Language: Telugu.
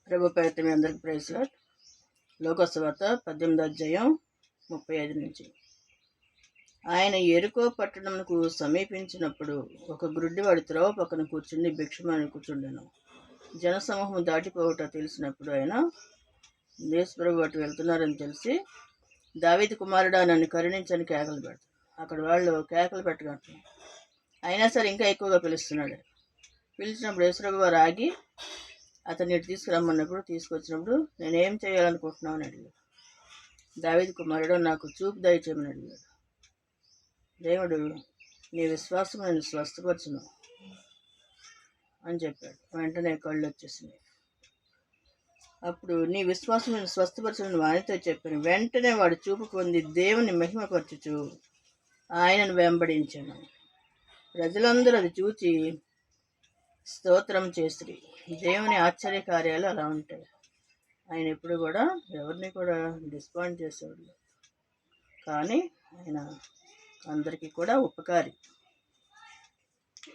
ప్రభు పేరిట మీ అందరికి ప్రైజ్ లార్డ్. లోకసువార్త 18 నుంచి. ఆయన యెరికో పట్టణమునకు సమీపించినప్పుడు ఒక గ్రుడ్డివాడు త్రోవ పక్కన కూర్చుండి భిక్షమాని కూర్చుండెను. జనసమూహం దాటిపోవుట తెలిసినప్పుడు ఆయన దేశప్రభు అటు వెళ్తున్నారని తెలిసి, దావీదు కుమారుడా నన్ను కరుణించని కేకలు పెడతాడు. అక్కడ వాళ్ళు కేకలు పెట్టగలుగుతారు, అయినా సరే ఇంకా ఎక్కువగా పిలుస్తున్నాడు. పిలిచినప్పుడు యేసుప్రభు వారు ఆగి అతన్ని ఇటు తీసుకురమ్మన్నప్పుడు, తీసుకొచ్చినప్పుడు నేనేం చేయాలనుకుంటున్నావు అని అడిగాడు. దావీదు కుమారుడు నాకు చూపు దయచేయమని అడిగాడు. దేవుడు నీ విశ్వాసం నేను స్వస్థపరచును అని చెప్పాడు. వెంటనే కళ్ళు వచ్చేసినాయి. అప్పుడు నీ విశ్వాసం నేను స్వస్థపరచును వానితో చెప్పాను. వెంటనే వాడు చూపు పొంది దేవుని మహిమపరచుచు ఆయనను వెంబడించాను. ప్రజలందరూ అది చూచి స్తోత్రం చేసిరి. దేవుని ఆశ్చర్య కార్యాలు అలా ఉంటాయి. ఆయన ఎప్పుడు కూడా ఎవరిని కూడా డిస్పాయింట్ చేసేవాడు, కానీ ఆయన అందరికీ కూడా ఉపకారి.